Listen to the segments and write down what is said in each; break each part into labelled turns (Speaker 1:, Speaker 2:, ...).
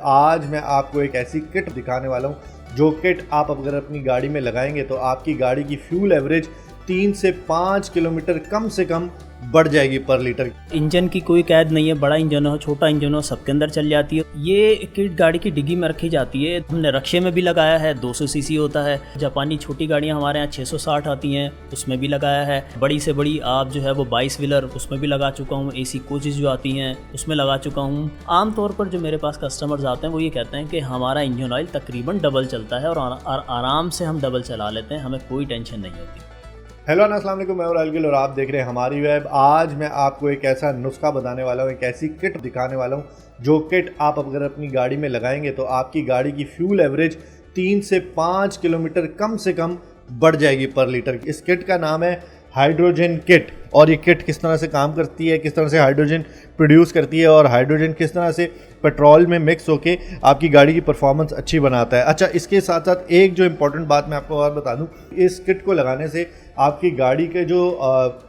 Speaker 1: आज मैं आपको एक ऐसी किट दिखाने वाला हूँ जो किट आप अगर अपनी गाड़ी में लगाएंगे तो आपकी गाड़ी की फ्यूल एवरेज 3 से 5 किलोमीटर कम से कम बढ़ जाएगी पर लीटर।
Speaker 2: इंजन की कोई कैद नहीं है, बड़ा इंजन हो छोटा इंजन हो सबके अंदर चल जाती है। ये किट गाड़ी की डिग्गी में रखी जाती है। हमने रक्शे में भी लगाया है, 200 सीसी होता है। जापानी छोटी गाड़ियां हमारे यहाँ 660 आती हैं, उसमें भी लगाया है। बड़ी से बड़ी आप जो है वो 22 व्हीलर उसमें भी लगा चुका हूँ। AC कोचेज जो आती हैं उसमें लगा चुका हूँ। आमतौर पर जो मेरे पास कस्टमर्स आते हैं वो ये कहते हैं कि हमारा इंजन ऑयल तकरीबन डबल चलता है और आराम से हम डबल चला लेते हैं, हमें कोई टेंशन नहीं होती।
Speaker 1: हेलो अस्सलाम वालेकुम, मैं अलगिल और आप देख रहे हैं हमारी वेब। आज मैं आपको एक ऐसा नुस्खा बताने वाला हूँ, एक ऐसी किट दिखाने वाला हूँ जो किट आप अगर अपनी गाड़ी में लगाएंगे तो आपकी गाड़ी की फ्यूल एवरेज 3 से 5 किलोमीटर कम से कम बढ़ जाएगी पर लीटर। इस किट का नाम है हाइड्रोजन किट। और ये किट किस तरह से काम करती है, किस तरह से हाइड्रोजन प्रोड्यूस करती है और हाइड्रोजन किस तरह से पेट्रोल में मिक्स होके आपकी गाड़ी की परफॉर्मेंस अच्छी बनाता है। अच्छा, इसके साथ साथ एक जो इम्पोर्टेंट बात मैं आपको और बता दूं, इस किट को लगाने से आपकी गाड़ी के जो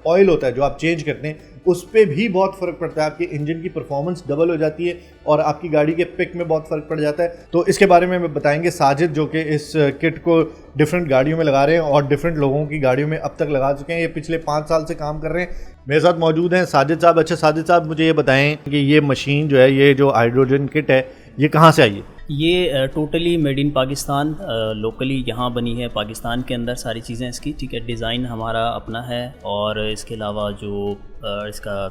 Speaker 1: ऑयल होता है जो आप चेंज करते हैं उस पर भी बहुत फ़र्क पड़ता है। आपके इंजन की परफॉर्मेंस डबल हो जाती है और आपकी गाड़ी के पिक में बहुत फ़र्क पड़ जाता है। तो इसके बारे में बताएंगे साजिद, जो कि इस किट को डिफरेंट गाड़ियों में लगा रहे हैं और डिफरेंट लोगों की गाड़ियों में अब तक लगा चुके हैं। ये पिछले 5 साल से काम कर रहे हैं। मेरे साथ मौजूद हैं साजिद साहब। अच्छा साजिद साहब, मुझे ये बताएं कि ये मशीन जो है, ये जो हाइड्रोजन किट है, ये कहाँ से आई है?
Speaker 2: ये totally made in Pakistan, locally यहाँ बनी है पाकिस्तान के अंदर सारी चीज़ें इसकी। ठीक है, डिज़ाइन हमारा अपना है और इसके अलावा जो इसका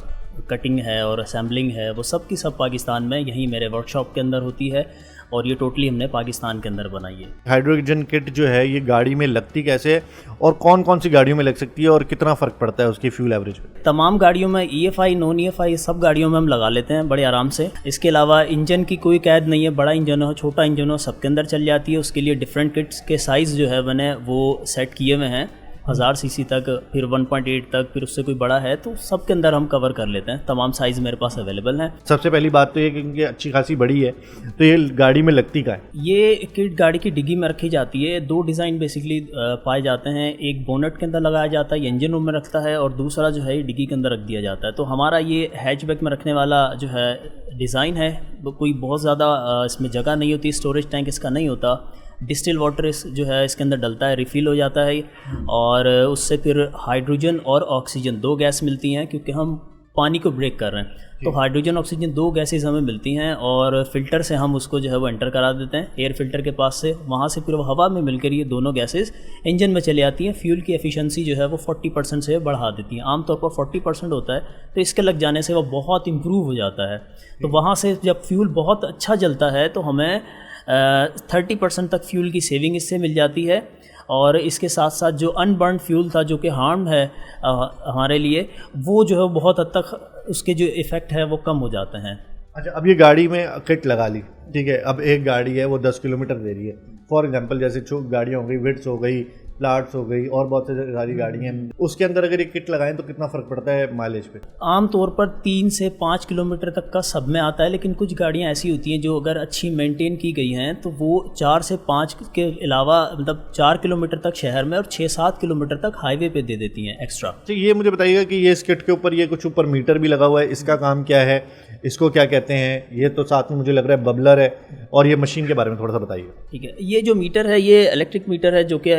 Speaker 2: कटिंग है और असेंबलिंग है वो सब की सब पाकिस्तान में यहीं मेरे वर्कशॉप के अंदर होती है और ये टोटली हमने पाकिस्तान के अंदर बनाई है।
Speaker 1: हाइड्रोजन किट जो है ये गाड़ी में लगती कैसे है और कौन कौन सी गाड़ियों में लग सकती है और कितना फ़र्क पड़ता है उसकी फ्यूल एवरेज पे?
Speaker 2: तमाम गाड़ियों में EFI नॉन EFI सब गाड़ियों में हम लगा लेते हैं बड़े आराम से। इसके अलावा इंजन की कोई कैद नहीं है, बड़ा इंजन हो छोटा इंजन हो सबके अंदर चल जाती है। उसके लिए डिफरेंट किट्स के साइज़ जो है मैंने वो सेट किए हुए हैं, 1000 सीसी तक, फिर 1.8 तक, फिर उससे कोई बड़ा है तो सबके अंदर हम कवर कर लेते हैं। तमाम साइज़ मेरे पास अवेलेबल हैं।
Speaker 1: सबसे पहली बात तो ये कि इनकी अच्छी खासी बड़ी है, तो ये गाड़ी में लगती का है?
Speaker 2: ये किट गाड़ी की डिग्गी में रखी जाती है। 2 डिज़ाइन बेसिकली पाए जाते हैं। एक बोनट के अंदर लगाया जाता है, इंजन रूम में रखता है, और दूसरा जो है डिग्गी के अंदर रख दिया जाता है। तो हमारा ये हैचबैक में रखने वाला जो है डिज़ाइन है, कोई बहुत ज़्यादा इसमें जगह नहीं होती, स्टोरेज टैंक इसका नहीं होता। डिस्टिल वाटर जो है इसके अंदर डलता है, रिफ़िल हो जाता है और उससे फिर हाइड्रोजन और ऑक्सीजन 2 गैस मिलती हैं, क्योंकि हम पानी को ब्रेक कर रहे हैं तो हाइड्रोजन ऑक्सीजन 2 गैसेज हमें मिलती हैं और फिल्टर से हम उसको जो है वो एंटर करा देते हैं एयर फिल्टर के पास से। वहाँ से फिर वो हवा में मिलकर ये दोनों गैसेज इंजन में चली आती हैं। फ्यूल की एफिशिएंसी जो है वो 40% से बढ़ा देती हैं। आमतौर पर 40% होता है, तो इसके लग जाने से वो बहुत इम्प्रूव हो जाता है। तो वहाँ से जब फ्यूल बहुत अच्छा जलता है तो हमें 30% तक फ्यूल की सेविंग इससे मिल जाती है। और इसके साथ साथ जो अनबर्न फ्यूल था जो कि हार्म है हमारे लिए, वो जो है बहुत हद तक उसके जो इफ़ेक्ट है वो कम हो जाते हैं।
Speaker 1: अच्छा, अब ये गाड़ी में किट लगा ली, ठीक है। अब एक गाड़ी है वो 10 किलोमीटर दे रही है, फॉर एग्जांपल जैसे गाड़ियाँ हो गई, विट्स हो गई, प्लाट्स हो गई और बहुत सारी गाड़ियाँ हैं, उसके अंदर अगर ये किट लगाएं तो कितना फ़र्क पड़ता है माइलेज पे?
Speaker 2: आमतौर पर 3 से 5 किलोमीटर तक का सब में आता है, लेकिन कुछ गाड़ियाँ ऐसी होती हैं जो अगर अच्छी मेंटेन की गई हैं तो वो 4 से 5 के अलावा मतलब 4 किलोमीटर तक शहर में और 6-7 किलोमीटर तक हाईवे पे दे देती हैं एक्स्ट्रा।
Speaker 1: तो ये मुझे बताइएगा कि ये इस किट के ऊपर ये कुछ ऊपर मीटर भी लगा हुआ है, इसका काम क्या है, इसको क्या कहते हैं? ये तो साथ में मुझे लग रहा है बबलर है, और ये मशीन के बारे में थोड़ा सा बताइए।
Speaker 2: ठीक है, ये जो मीटर है ये इलेक्ट्रिक मीटर है जो कि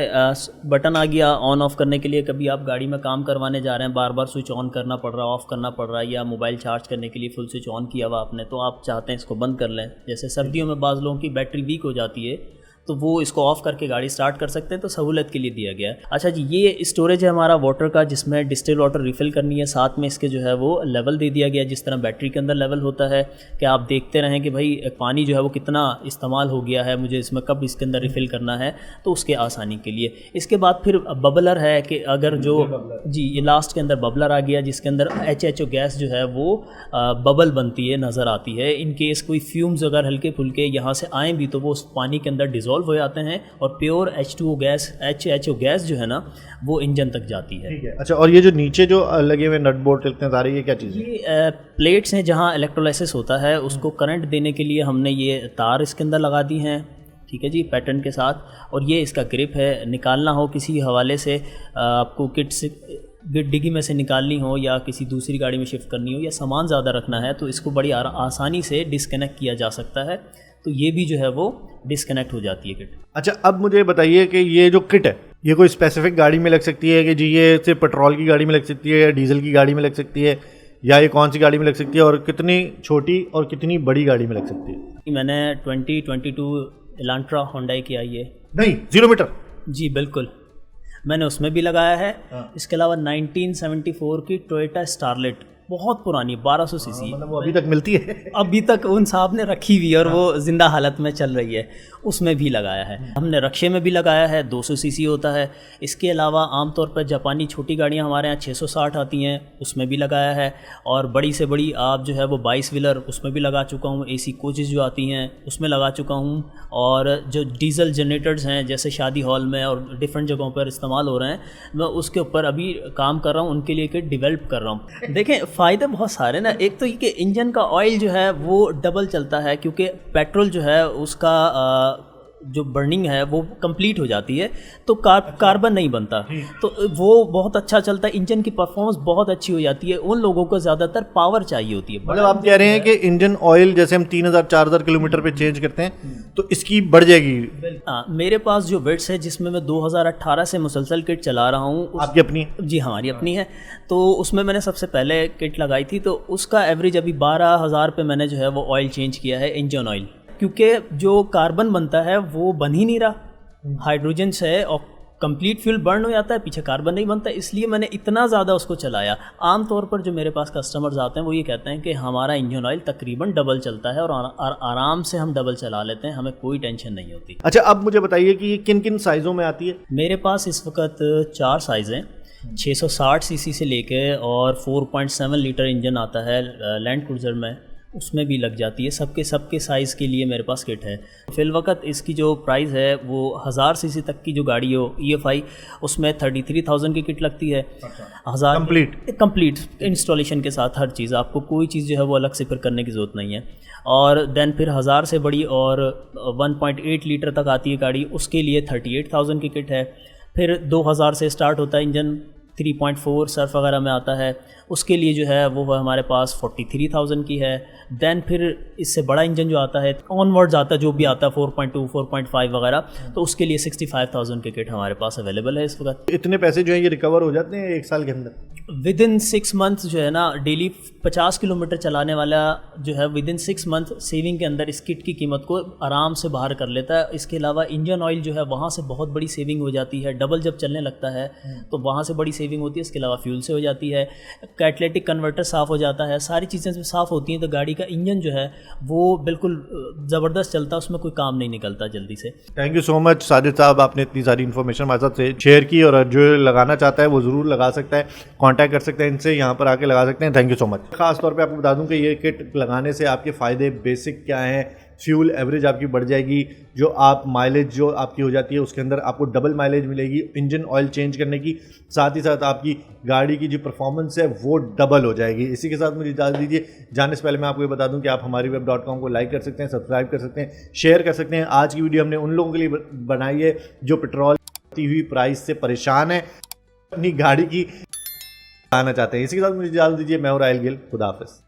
Speaker 2: बटन आ गया ऑन ऑफ करने के लिए। कभी आप गाड़ी में काम करवाने जा रहे हैं, बार बार स्विच ऑन करना पड़ रहा है, ऑफ करना पड़ रहा है, या मोबाइल चार्ज करने के लिए फुल स्विच ऑन किया हुआ आपने, तो आप चाहते हैं इसको बंद कर लें। जैसे सर्दियों में बाज़ लोगों की बैटरी वीक हो जाती है तो वो इसको ऑफ़ करके गाड़ी स्टार्ट कर सकते हैं, तो सहूलत के लिए दिया गया है। अच्छा जी, ये स्टोरेज है हमारा वाटर का, जिसमें डिस्टिल वाटर रिफ़िल करनी है। साथ में इसके जो है वो लेवल दे दिया गया है, जिस तरह बैटरी के अंदर लेवल होता है कि आप देखते रहें कि भाई पानी जो है वो कितना इस्तेमाल हो गया है, मुझे इसमें कब इसके अंदर रिफ़िल करना है, तो उसके आसानी के लिए। इसके बाद फिर बबलर है कि अगर जो जी ये लास्ट के अंदर बबलर आ गया, जिसके अंदर HHO गैस जो है वो बबल बनती है, नज़र आती है। इन केस कोई फ्यूम्स अगर हल्के फुल्के यहाँ से आएँ भी तो वो उस पानी के अंदर डिज़ोल्व हो जाते हैं और pure H2O gas, HHO gas जो है ना वो इंजन तक जाती है।
Speaker 1: ठीक है। अच्छा, और ये जो नीचे जो लगे हुए नट बोल्ट चलते हैं सारे, ये क्या चीज़ है?
Speaker 2: ये प्लेट्स हैं जहाँ इलेक्ट्रोलाइसिस होता है, उसको करंट देने के लिए हमने ये तार इसके अंदर लगा दी हैं। ठीक है जी, पैटर्न के साथ। और ये इसका ग्रिप है, निकालना हो किसी हवाले से आपको किट से डिग्गी में से निकालनी हो या किसी दूसरी गाड़ी में शिफ्ट करनी हो या सामान ज़्यादा रखना है तो इसको बड़ी आसानी से डिस्कनेक्ट किया जा सकता है। तो ये भी जो है वो डिस्कनेक्ट हो जाती है किट।
Speaker 1: अच्छा, अब मुझे बताइए कि ये जो किट है ये कोई स्पेसिफिक गाड़ी में लग सकती है कि जी ये सिर्फ पेट्रोल की गाड़ी में लग सकती है या डीजल की गाड़ी में लग सकती है, या ये कौन सी गाड़ी में लग सकती है, और कितनी छोटी और कितनी बड़ी गाड़ी में लग सकती है?
Speaker 2: मैंने 2022 एलांट्रा होंडा की आई है।
Speaker 1: नहीं, 0 मीटर?
Speaker 2: जी बिल्कुल, मैंने उसमें भी लगाया है। इसके अलावा 1974 की टोयोटा स्टारलेट, बहुत पुरानी 1200 सीसी,
Speaker 1: मतलब वो अभी तक मिलती है?
Speaker 2: अभी तक उन साहब ने रखी हुई है और वो जिंदा हालत में चल रही है, उसमें भी लगाया है। हमने रक्शे में भी लगाया है, 200 सीसी होता है। इसके अलावा आमतौर पर जापानी छोटी गाड़ियां हमारे यहाँ 660 आती हैं, उसमें भी लगाया है। और बड़ी से बड़ी आप जो है वो 22 व्हीलर, उसमें भी लगा चुका हूँ। AC कोचेज़ जो आती हैं उसमें लगा चुका हूँ। और जो डीजल जनरेटर्स हैं जैसे शादी हॉल में और डिफरेंट जगहों पर इस्तेमाल हो रहे हैं, मैं उसके ऊपर अभी काम कर रहा हूँ, उनके लिए किट डिवेल्प कर रहा हूँ। देखें, फ़ायदे बहुत सारे ना। एक तो ये कि इंजन का ऑयल जो है वो डबल चलता है, क्योंकि पेट्रोल जो है उसका जो बर्निंग है वो कंप्लीट हो जाती है, तो कार्बन नहीं बनता, तो वो बहुत अच्छा चलता है। इंजन की परफॉर्मेंस बहुत अच्छी हो जाती है। उन लोगों को ज़्यादातर पावर चाहिए होती है।
Speaker 1: मतलब आप कह रहे हैं कि इंजन ऑयल जैसे हम 3000-4000 किलोमीटर पे चेंज करते हैं तो इसकी बढ़ जाएगी?
Speaker 2: हाँ, मेरे पास जो विट्स है जिसमें मैं 2018 से मुसलसल किट चला रहा हूँ।
Speaker 1: आपकी अपनी है?
Speaker 2: जी हमारी अपनी है। तो उसमें मैंने सबसे पहले किट लगाई थी, तो उसका एवरेज अभी 12,000 पे मैंने जो है वो ऑयल चेंज किया है, इंजन ऑयल। क्योंकि जो कार्बन बनता है वो बन ही नहीं रहा, हाइड्रोजन से है और कंप्लीट फ्यूल बर्न हो जाता है, पीछे कार्बन नहीं बनता। इसलिए मैंने इतना ज़्यादा उसको चलाया। आमतौर पर जो मेरे पास कस्टमर्स आते हैं वो ये कहते हैं कि हमारा इंजन ऑयल तकरीबन डबल चलता है और आराम से हम डबल चला लेते हैं, हमें कोई टेंशन नहीं होती।
Speaker 1: अच्छा, अब मुझे बताइए कि ये किन किन साइज़ों में आती है?
Speaker 2: मेरे पास इस वक्त 4 साइज़ हैं। 660 सीसी से लेके और 4.7 लीटर इंजन आता है लैंड क्रूज़र में, उसमें भी लग जाती है। सबके साइज़ के लिए मेरे पास किट है। फिलवक़्त इसकी जो प्राइस है वो 1000 सीसी तक की जो गाड़ी हो EFI, उसमें 33,000 की किट लगती है। 1000 कंप्लीट इंस्टॉलेशन के साथ हर चीज़, आपको कोई चीज़ जो है वो अलग से फिर करने की ज़रूरत नहीं है। और देन फिर 1000 से बड़ी और 1.8 लीटर तक आती है गाड़ी, उसके लिए 38,000 की किट है। फिर 2000 से स्टार्ट होता है इंजन, 3.4 सर्फ वगैरह में आता है, उसके लिए जो है वो हमारे पास 43,000 की है। देन फिर इससे बड़ा इंजन जो आता है ऑनवर्ड्स आता है, जो भी आता है 4.2 4.5 वगैरह, तो उसके लिए 65,000 की किट हमारे पास अवेलेबल है इस वक्त।
Speaker 1: इतने पैसे जो है ये रिकवर हो जाते हैं 1 साल के अंदर?
Speaker 2: विद इन 6 मंथ जो है ना, डेली 50 किलोमीटर चलाने वाला जो है विद इन 6 मंथ सेविंग के अंदर इस किट की कीमत को आराम से बाहर कर लेता है। इसके अलावा इंजन ऑयल जो है वहाँ से बहुत बड़ी सेविंग हो जाती है, डबल जब चलने लगता है तो वहाँ से बड़ी सेविंग होती है। इसके अलावा फ्यूल से हो जाती है, कैटलिटिक कन्वर्टर साफ़ हो जाता है, सारी चीज़ें साफ़ होती हैं, तो गाड़ी का इंजन जो है वो बिल्कुल ज़बरदस्त चलता है, उसमें कोई काम नहीं निकलता जल्दी से।
Speaker 1: Thank you so much Sajid साहब, आपने इतनी सारी इन्फॉर्मेशन हमारे साथ शेयर की, और जो लगाना चाहता है वो ज़रूर लगा सकता है, कांटेक्ट कर सकते हैं इनसे, यहाँ पर आके लगा सकते हैं। Thank you so much. खास तौर पे आपको बता दूं कि ये किट लगाने से आपके फ़ायदे बेसिक क्या हैं। फ्यूल एवरेज आपकी बढ़ जाएगी, जो आप माइलेज जो आपकी हो जाती है उसके अंदर आपको डबल माइलेज मिलेगी इंजन ऑयल चेंज करने की, साथ ही साथ आपकी गाड़ी की जो परफॉर्मेंस है वो डबल हो जाएगी। इसी के साथ मुझे इजाज़त दीजिए, जाने से पहले मैं आपको ये बता दूं कि आप हमारी web.com को लाइक कर सकते हैं, सब्सक्राइब कर सकते हैं, शेयर कर सकते हैं। आज की वीडियो हमने उन लोगों के लिए बनाई है जो पेट्रोल की हुई प्राइस से परेशान है, अपनी गाड़ी की आना चाहते हैं। इसी के साथ मुझे इजाज़त दीजिए, मैं हूं राहिल गिल, खुदा हाफिज़।